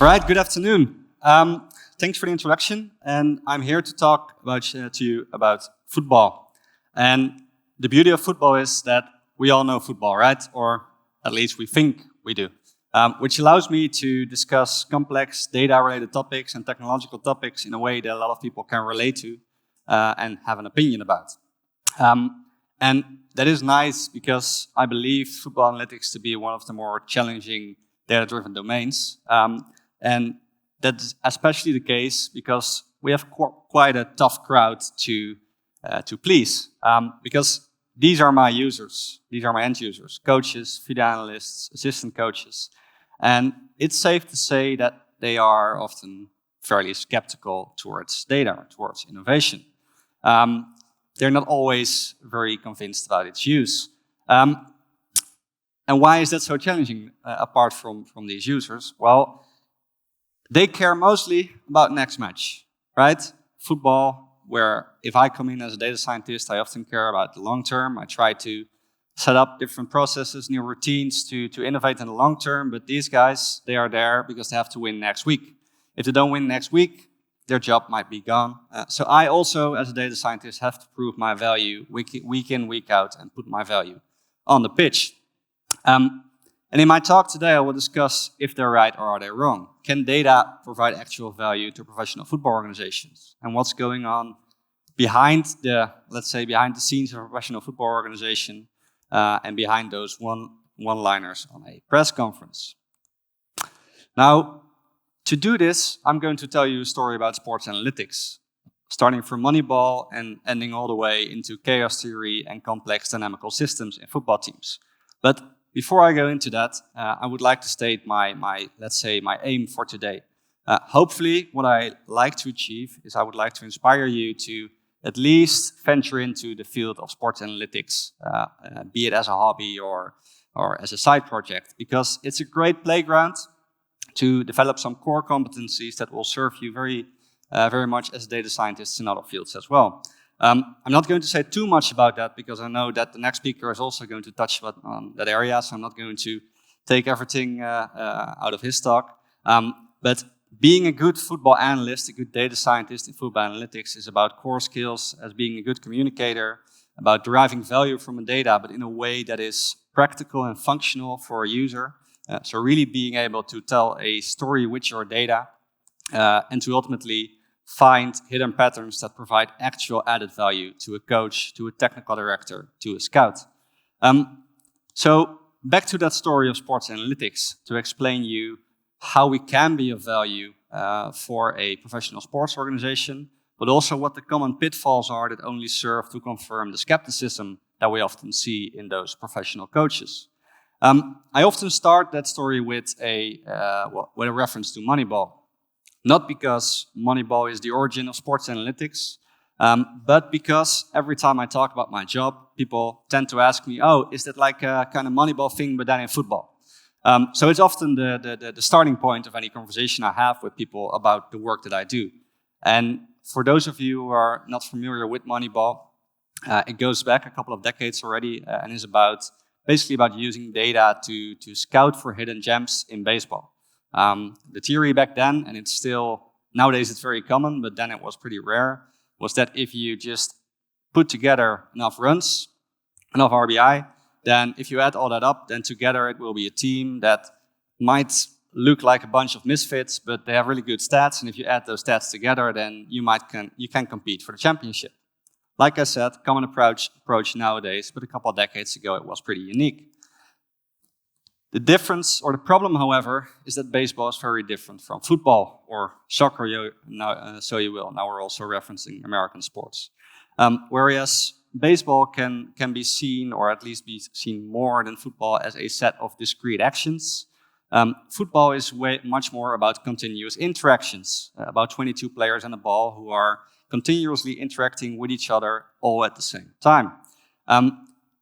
Right, good afternoon. Thanks for the introduction, and I'm here to talk to you about football. And the beauty of football is that we all know football, right? Or at least we think we do, which allows me to discuss complex data-related topics and technological topics in a way that a lot of people can relate to and have an opinion about. And that is nice because I believe football analytics to be one of the more challenging data-driven domains. And that's especially the case because we have quite a tough crowd to please. Because these are my users, these are my end users, coaches, video analysts, assistant coaches. And it's safe to say that they are often fairly skeptical towards data, towards innovation. They're not always very convinced about its use. And why is that so challenging apart from these users? Well, they care mostly about next match, right? Football, where if I come in as a data scientist, I often care about the long term. I try to set up different processes, new routines to innovate in the long term. But these guys, they are there because they have to win next week. If they don't win next week, their job might be gone. So I also, as a data scientist, have to prove my value week in, week out, and put my value on the pitch. And in my talk today, I will discuss if they're right or are they wrong. Can data provide actual value to professional football organizations? And what's going on behind let's say, behind the scenes of a professional football organization and behind those one-liners on a press conference. Now, to do this, I'm going to tell you a story about sports analytics, starting from Moneyball and ending all the way into chaos theory and complex dynamical systems in football teams. But before I go into that, I would like to state my aim for today. Hopefully, what I like to achieve is I would like to inspire you to at least venture into the field of sports analytics, be it as a hobby or as a side project, because it's a great playground to develop some core competencies that will serve you very much as data scientists in other fields as well. I'm not going to say too much about that because I know that the next speaker is also going to touch on that area, so I'm not going to take everything out of his talk. But being a good football analyst, a good data scientist in football analytics is about core skills as being a good communicator, about deriving value from the data, but in a way that is practical and functional for a user. So really being able to tell a story with your data and to ultimately find hidden patterns that provide actual added value to a coach, to a technical director, to a scout. So back to that story of sports analytics to explain you how we can be of value for a professional sports organization, but also what the common pitfalls are that only serve to confirm the skepticism that we often see in those professional coaches. I often start that story with a reference to Moneyball. Not because Moneyball is the origin of sports analytics, but because every time I talk about my job, people tend to ask me, oh, is that like a kind of Moneyball thing, but then in football? So it's often the starting point of any conversation I have with people about the work that I do. And for those of you who are not familiar with Moneyball, it goes back a couple of decades already and is basically about using data to scout for hidden gems in baseball. The theory back then, and it's still, nowadays it's very common, but then it was pretty rare, was that if you just put together enough runs, enough RBI, then if you add all that up, then together it will be a team that might look like a bunch of misfits, but they have really good stats, and if you add those stats together, then you can compete for the championship. Like I said, common approach nowadays, but a couple of decades ago it was pretty unique. The difference, or the problem, however, is that baseball is very different from football or soccer, so you will. Now we're also referencing American sports. Whereas baseball can be seen, or at least be seen more than football, as a set of discrete actions. Football is much more about continuous interactions, about 22 players and a ball who are continuously interacting with each other all at the same time.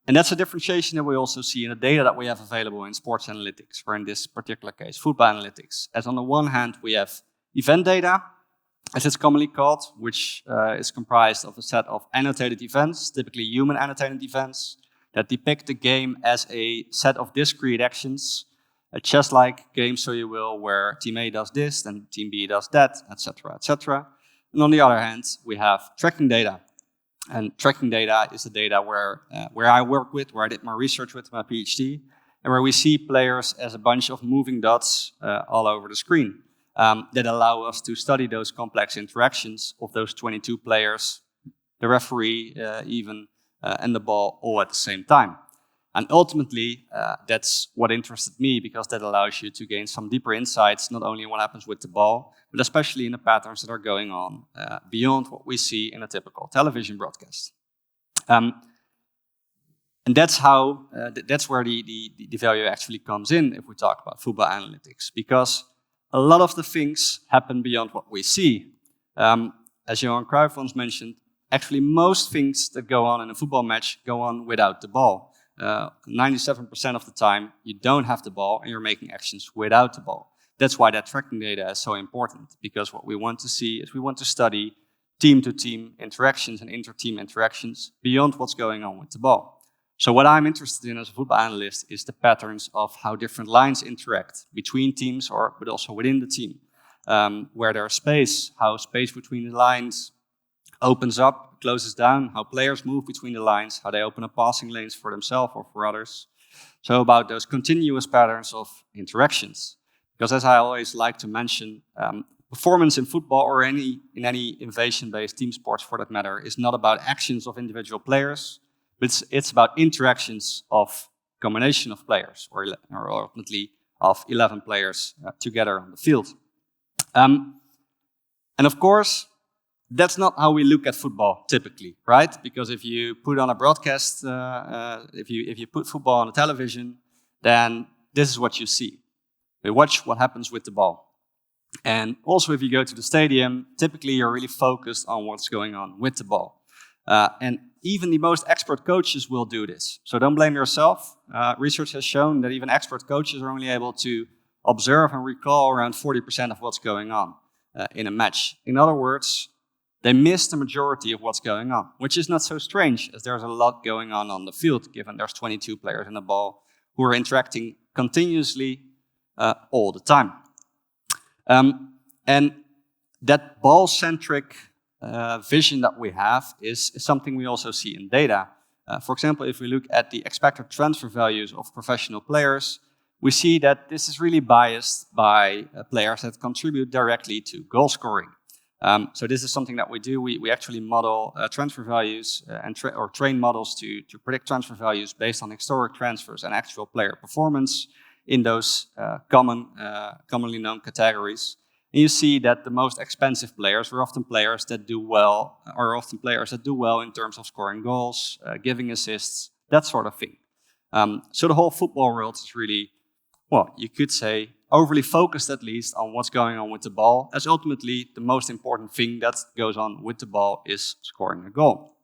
And that's a differentiation that we also see in the data that we have available in sports analytics, or in this particular case, football analytics. As on the one hand, we have event data, as it's commonly called, which is comprised of a set of annotated events, typically human annotated events, that depict the game as a set of discrete actions a chess-like game, so you will, where team A does this, then team B does that, etc., etc. And on the other hand, we have tracking data. And tracking data is the data where I work with, where I did my research with my PhD, and where we see players as a bunch of moving dots all over the screen that allow us to study those complex interactions of those 22 players, the referee even, and the ball all at the same time. And ultimately, that's what interested me, because that allows you to gain some deeper insights, not only in what happens with the ball, but especially in the patterns that are going on beyond what we see in a typical television broadcast. And that's how that's where the value actually comes in if we talk about football analytics, because a lot of the things happen beyond what we see. As Johan Cruyf once mentioned, actually most things that go on in a football match go on without the ball. 97% of the time you don't have the ball and you're making actions without the ball. That's why that tracking data is so important, because what we want to see is we want to study team-to-team interactions and inter-team interactions beyond what's going on with the ball. So what I'm interested in as a football analyst is the patterns of how different lines interact between teams, but also within the team. Where there's space, how space between the lines opens up, closes down, how players move between the lines, how they open up passing lanes for themselves or for others. So about those continuous patterns of interactions. Because as I always like to mention, performance in football or in any innovation-based team sports for that matter is not about actions of individual players, but it's about interactions of combination of players, or ultimately of 11 players together on the field. And of course, that's not how we look at football typically, right? Because if you put on a broadcast, if you put football on the television, then this is what you see. We watch what happens with the ball. And also if you go to the stadium, typically you're really focused on what's going on with the ball. And even the most expert coaches will do this. So don't blame yourself. Research has shown that even expert coaches are only able to observe and recall around 40% of what's going on in a match. In other words, they miss the majority of what's going on, which is not so strange, as there's a lot going on the field, given there's 22 players in the ball who are interacting continuously all the time. And that ball-centric vision that we have is something we also see in data. For example, if we look at the expected transfer values of professional players, we see that this is really biased by players that contribute directly to goal scoring. So this is something that we do. We actually model transfer values or train models to predict transfer values based on historic transfers and actual player performance in those commonly known categories. And you see that the most expensive players are often players that do well, in terms of scoring goals, giving assists, that sort of thing. So the whole football world is really, well, you could say, overly focused at least on what's going on with the ball, as ultimately the most important thing that goes on with the ball is scoring a goal.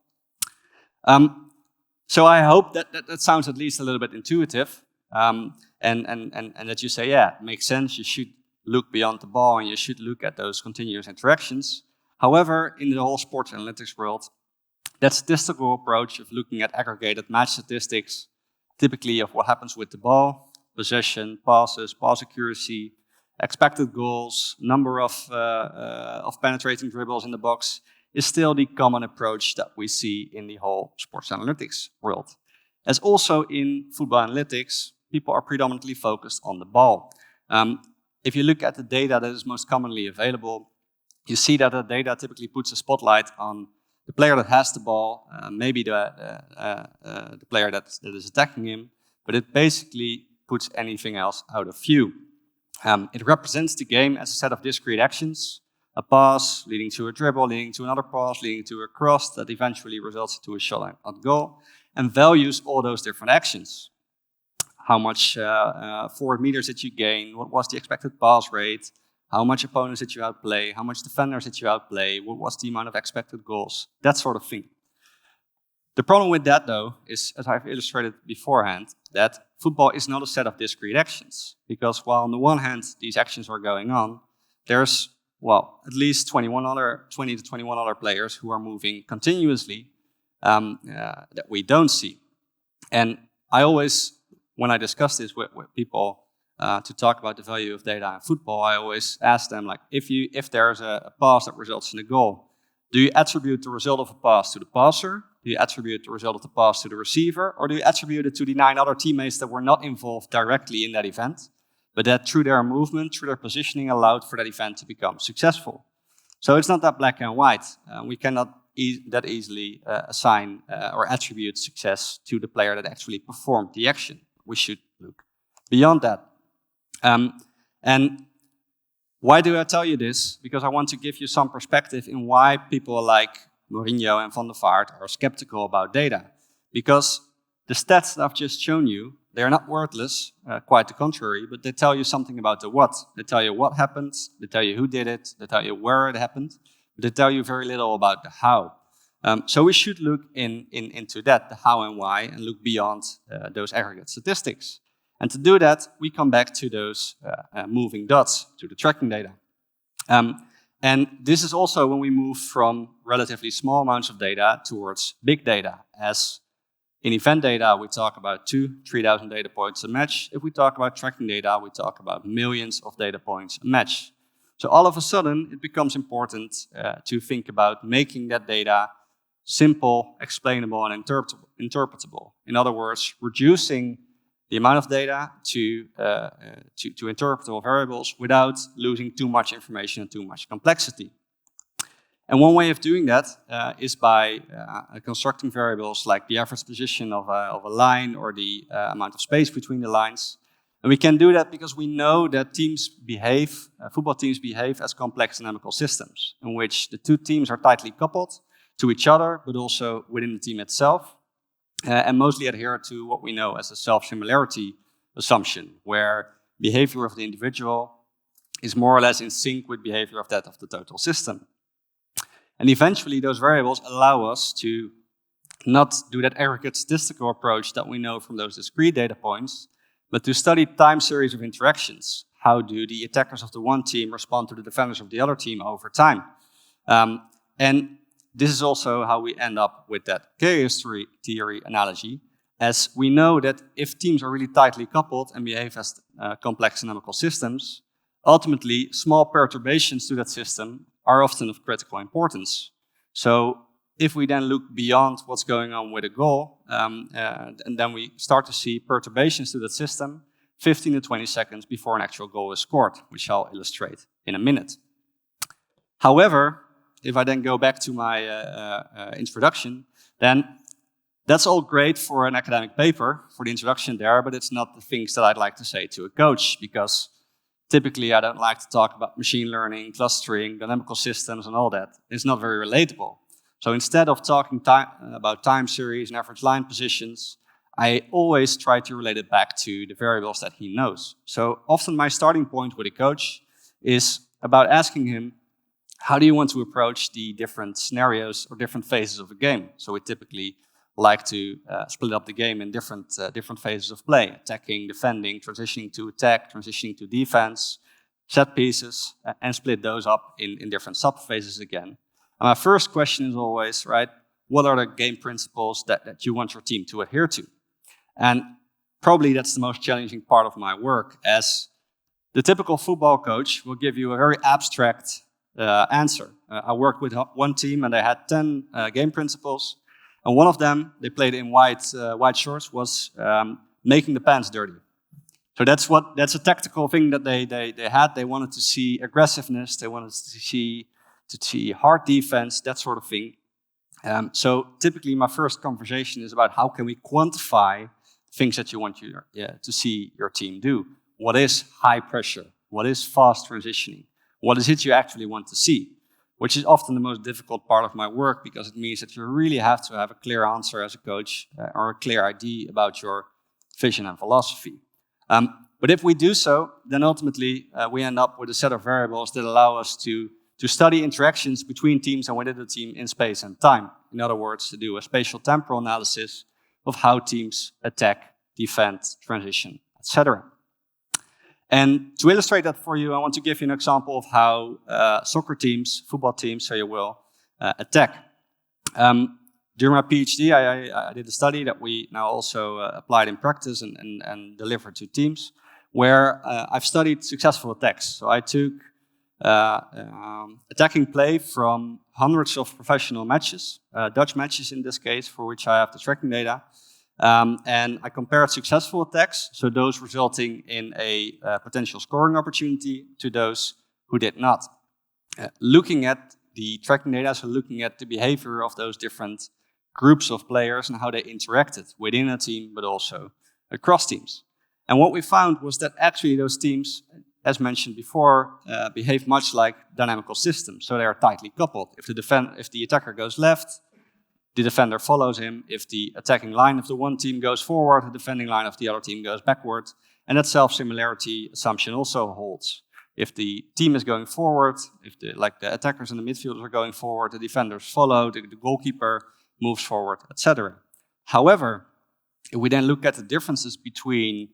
So I hope that sounds at least a little bit intuitive, and that you say, yeah, it makes sense, you should look beyond the ball and you should look at those continuous interactions. However, in the whole sports analytics world, that statistical approach of looking at aggregated match statistics, typically of what happens with the ball, possession, passes, pass accuracy, expected goals, number of penetrating dribbles in the box, is still the common approach that we see in the whole sports analytics world. As also in football analytics, people are predominantly focused on the ball. If you look at the data that is most commonly available, you see that the data typically puts a spotlight on the player that has the ball, maybe the player that is attacking him, but it basically puts anything else out of view. It represents the game as a set of discrete actions, a pass leading to a dribble, leading to another pass, leading to a cross that eventually results into a shot on goal, and values all those different actions. How much forward meters did you gain? What was the expected pass rate? How much opponents did you outplay? How much defenders did you outplay? What was the amount of expected goals? That sort of thing. The problem with that, though, is, as I've illustrated beforehand, that football is not a set of discrete actions. Because while on the one hand, these actions are going on, there's, well, at least 20 to 21 other players who are moving continuously that we don't see. And I always, when I discuss this with people, to talk about the value of data in football, I always ask them, like, if there's a pass that results in a goal, do you attribute the result of a pass to the passer? Do you attribute the result of the pass to the receiver? Or do you attribute it to the 9 other teammates that were not involved directly in that event, but that through their movement, through their positioning, allowed for that event to become successful? So it's not that black and white. We cannot that easily assign or attribute success to the player that actually performed the action. We should look beyond that. And why do I tell you this? Because I want to give you some perspective in why people like Mourinho and Van der Vaart are skeptical about data. Because the stats that I've just shown you, they are not worthless, quite the contrary, but they tell you something about the what. They tell you what happened, they tell you who did it, they tell you where it happened, but they tell you very little about the how. So we should look into that, the how and why, and look beyond those aggregate statistics. And to do that, we come back to those moving dots, to the tracking data. And this is also when we move from relatively small amounts of data towards big data. As in event data, we talk about 2,000-3,000 data points a match. If we talk about tracking data, we talk about millions of data points a match. So all of a sudden, it becomes important to think about making that data simple, explainable, and interpretable. In other words, reducing the amount of data to interpretable variables without losing too much information and too much complexity. And one way of doing that is by constructing variables like the average position of a line or the amount of space between the lines. And we can do that because we know that football teams behave as complex dynamical systems in which the two teams are tightly coupled to each other, but also within the team itself. And mostly adhere to what we know as a self-similarity assumption, where behavior of the individual is more or less in sync with behavior of that of the total system. And eventually those variables allow us to not do that aggregate statistical approach that we know from those discrete data points, but to study time series of interactions. How do the attackers of the one team respond to the defenders of the other team over time? And this is also how we end up with that chaos theory analogy, as we know that if teams are really tightly coupled and behave as complex dynamical systems, ultimately small perturbations to that system are often of critical importance. So if we then look beyond what's going on with a goal, and then we start to see perturbations to that system 15 to 20 seconds before an actual goal is scored, which I'll illustrate in a minute. However, if I then go back to my introduction, then that's all great for an academic paper, for the introduction there, but it's not the things that I'd like to say to a coach, because typically I don't like to talk about machine learning, clustering, dynamical systems, and all that. It's not very relatable. So instead of talking about time series and average line positions, I always try to relate it back to the variables that he knows. So often my starting point with a coach is about asking him, how do you want to approach the different scenarios or different phases of a game? So we typically like to split up the game in different phases of play: attacking, defending, transitioning to attack, transitioning to defense, set pieces, and split those up in different sub-phases again. And my first question is always, right, what are the game principles that you want your team to adhere to? And probably that's the most challenging part of my work, as the typical football coach will give you a very abstract answer. I worked with one team and they had 10 game principles. And one of them, they played in white shorts, was making the pants dirty. So that's a tactical thing that they had. They wanted to see aggressiveness. They wanted to see hard defense, that sort of thing. So typically my first conversation is about how can we quantify things that you want to see your team do. What is high pressure? What is fast transitioning? What is it you actually want to see? Which is often the most difficult part of my work, because it means that you really have to have a clear answer as a coach or a clear idea about your vision and philosophy. But if we do so, then ultimately we end up with a set of variables that allow us to study interactions between teams and within the team in space and time. In other words, to do a spatial temporal analysis of how teams attack, defend, transition, etc. And to illustrate that for you, I want to give you an example of how soccer teams, football teams, so you will, attack. During my PhD, I did a study that we now also applied in practice and delivered to teams, where I've studied successful attacks. So I took attacking play from hundreds of professional matches, Dutch matches in this case, for which I have the tracking data. And I compared successful attacks, so those resulting in a potential scoring opportunity, to those who did not. Looking at the tracking data, so looking at the behavior of those different groups of players and how they interacted within a team, but also across teams. And what we found was that actually those teams, as mentioned before, behave much like dynamical systems. So they are tightly coupled. If the attacker goes left, the defender follows him. If the attacking line of the one team goes forward, the defending line of the other team goes backward. And that self-similarity assumption also holds. If the team is going forward, if the attackers and the midfielders are going forward, the defenders follow, the goalkeeper moves forward, etc. However, if we then look at the differences between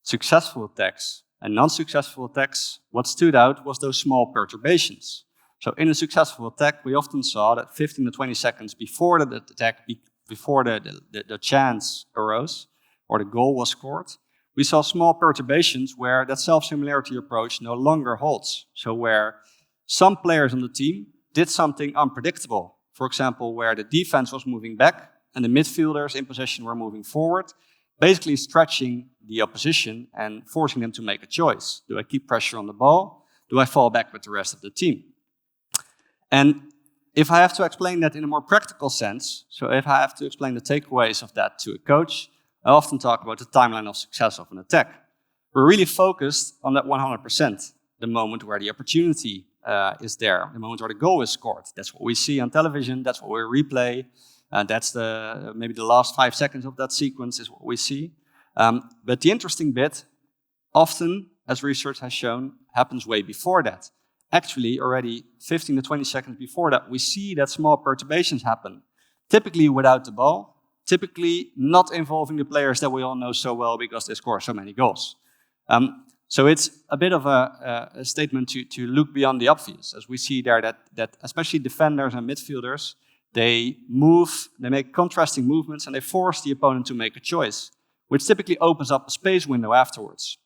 successful attacks and non-successful attacks, what stood out was those small perturbations. So in a successful attack, we often saw that 15 to 20 seconds before the attack, before the chance arose, or the goal was scored, we saw small perturbations where that self-similarity approach no longer holds. So where some players on the team did something unpredictable. For example, where the defense was moving back and the midfielders in possession were moving forward, basically stretching the opposition and forcing them to make a choice. Do I keep pressure on the ball? Do I fall back with the rest of the team? And if I have to explain that in a more practical sense, so if I have to explain the takeaways of that to a coach, I often talk about the timeline of success of an attack. We're really focused on that 100%, the moment where the opportunity is there, the moment where the goal is scored. That's what we see on television, that's what we replay, that's maybe the last 5 seconds of that sequence is what we see. But the interesting bit, often, as research has shown, happens way before that. Actually, already 15 to 20 seconds before that, we see that small perturbations happen, typically without the ball, typically not involving the players that we all know so well because they score so many goals. So it's a bit of a statement to look beyond the obvious, as we see there that especially defenders and midfielders, they make contrasting movements and they force the opponent to make a choice, which typically opens up a space window afterwards.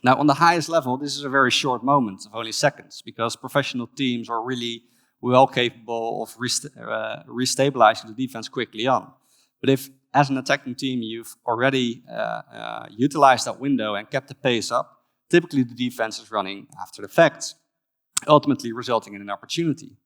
Now, on the highest level, this is a very short moment of only seconds, because professional teams are really well capable of restabilizing the defense quickly on. But if, as an attacking team, you've already utilized that window and kept the pace up, typically the defense is running after the fact, ultimately resulting in an opportunity.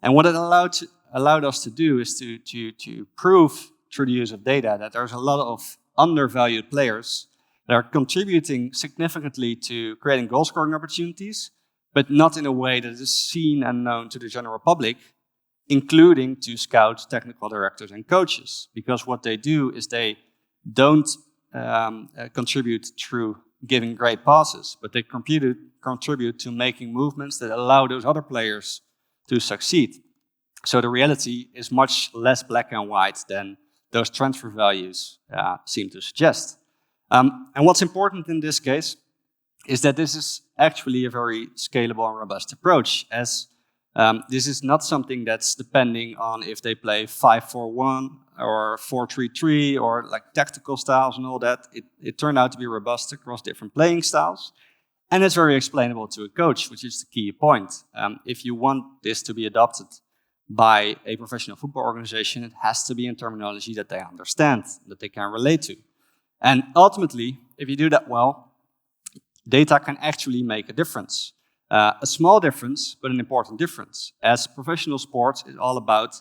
And what it allowed us to do is to prove through the use of data that there's a lot of undervalued players that are contributing significantly to creating goal-scoring opportunities, but not in a way that is seen and known to the general public, including to scouts, technical directors, and coaches. Because what they do is they don't contribute through giving great passes, but they contribute to making movements that allow those other players to succeed. So the reality is much less black and white than those transfer values seem to suggest. And what's important in this case is that this is actually a very scalable and robust approach, as this is not something that's depending on if they play 5-4-1 or 4-3-3 or like tactical styles and all that. It turned out to be robust across different playing styles. And it's very explainable to a coach, which is the key point. If you want this to be adopted by a professional football organization, it has to be in terminology that they understand, that they can relate to. And ultimately, if you do that well, data can actually make a difference. A small difference, but an important difference. As professional sports is all about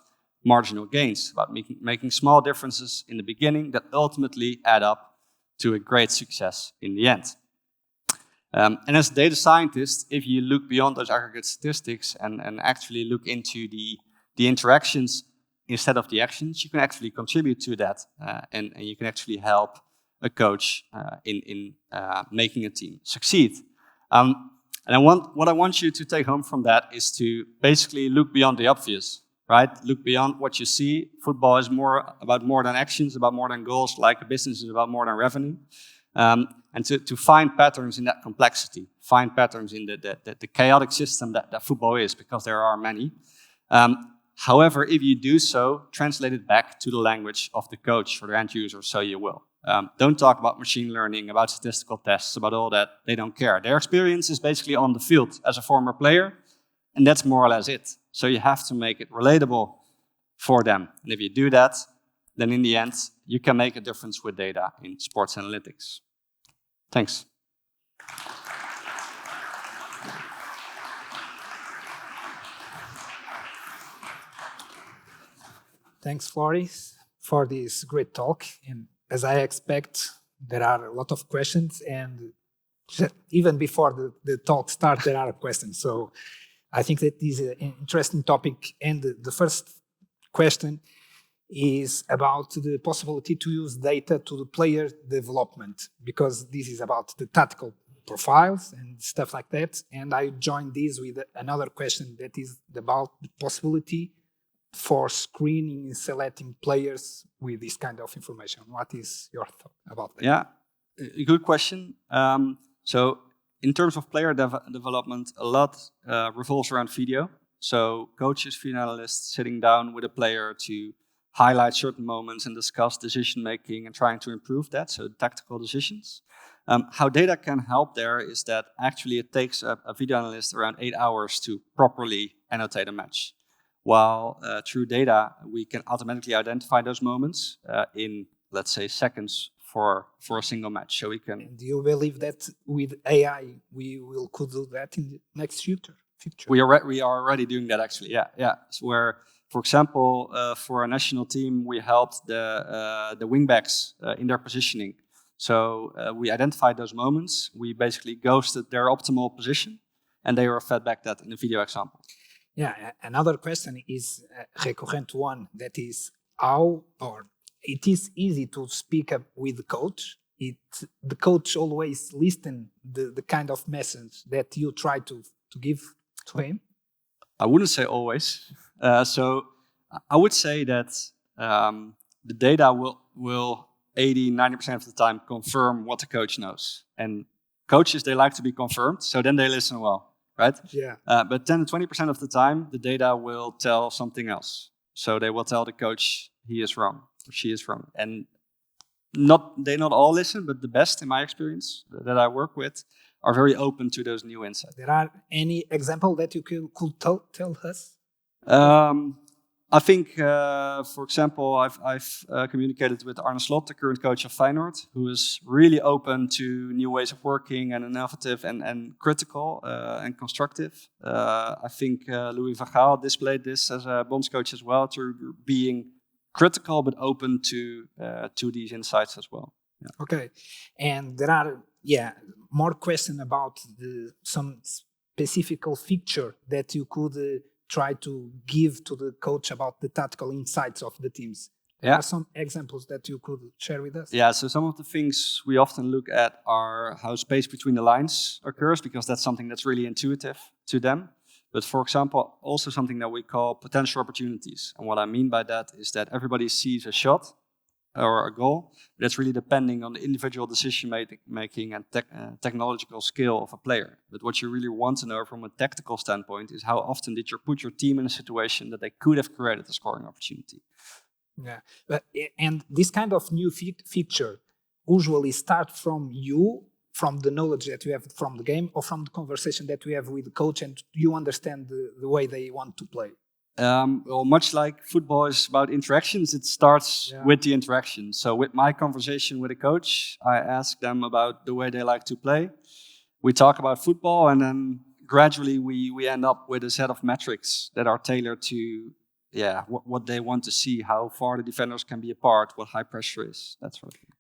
marginal gains, about making small differences in the beginning that ultimately add up to a great success in the end. And as a data scientist, if you look beyond those aggregate statistics and actually look into the interactions instead of the actions, you can actually contribute to that and you can actually help a coach in making a team succeed. And what I want you to take home from that is to basically look beyond the obvious, right? Look beyond what you see. Football is about more than actions, about more than goals, like a business is about more than revenue. And to find patterns in that complexity, find patterns in the chaotic system that football is, because there are many. However, if you do so, translate it back to the language of the coach for the end user, so you will. don't talk about machine learning, about statistical tests, about all that. They don't care. Their experience is basically on the field as a former player, and that's more or less it. So you have to make it relatable for them. And if you do that, then in the end, you can make a difference with data in sports analytics. Thanks. Thanks, Floris, for this great talk. And as I expect, there are a lot of questions, and even before the talk starts, there are questions. So I think that this is an interesting topic. And the first question is about the possibility to use data to the player development, because this is about the tactical profiles and stuff like that. And I joined this with another question that is about the possibility for screening and selecting players with this kind of information. What is your thought about that? Yeah, a good question. So in terms of player development, a lot revolves around video. So coaches, video analysts sitting down with a player to highlight certain moments and discuss decision making and trying to improve that, so tactical decisions. How data can help there is that actually it takes a video analyst around 8 hours to properly annotate a match. While through data, we can automatically identify those moments in, let's say, seconds for a single match. So we can. And do you believe that with AI, could do that in the next future? We are already doing that, actually. Yeah. So where, for example, for a national team, we helped the wingbacks in their positioning. So we identified those moments. We basically ghosted their optimal position, and they were fed back that in a video example. Yeah, another question is a recurrent one, that is how, or it is easy to speak up with the coach. The coach always listens the kind of message that you try to give to him? I wouldn't say always. So I would say that the data will 80-90% of the time confirm what the coach knows. And coaches, they like to be confirmed, so then they listen well. Right? Yeah. But 10 to 20% of the time, the data will tell something else. So they will tell the coach he is wrong, or she is wrong. And they not all listen, but the best, in my experience, that I work with, are very open to those new insights. There are any example that you could tell us? I think, for example, I've communicated with Arne Slot, the current coach of Feyenoord, who is really open to new ways of working and innovative and critical and constructive. I think Louis van Gaal displayed this as a bondscoach as well, to being critical but open to these insights as well. Yeah. Okay, and there are more questions about some specific feature that you could try to give to the coach about the tactical insights of the teams. There are some examples that you could share with us. Yeah, so some of the things we often look at are how space between the lines occurs, because that's something that's really intuitive to them. But for example, also something that we call potential opportunities. And what I mean by that is that everybody sees a shot or a goal, but that's really depending on the individual decision making and technological skill of a player. But what you really want to know from a tactical standpoint is how often did you put your team in a situation that they could have created a scoring opportunity. Yeah, and this kind of new feature usually start from the knowledge that you have from the game, or from the conversation that we have with the coach, and you understand the way they want to play. Well, much like football is about interactions, it starts with the interaction. So with my conversation with a coach, I ask them about the way they like to play. We talk about football, and then gradually we end up with a set of metrics that are tailored to what they want to see, how far the defenders can be apart, what high pressure is, that sort of thing.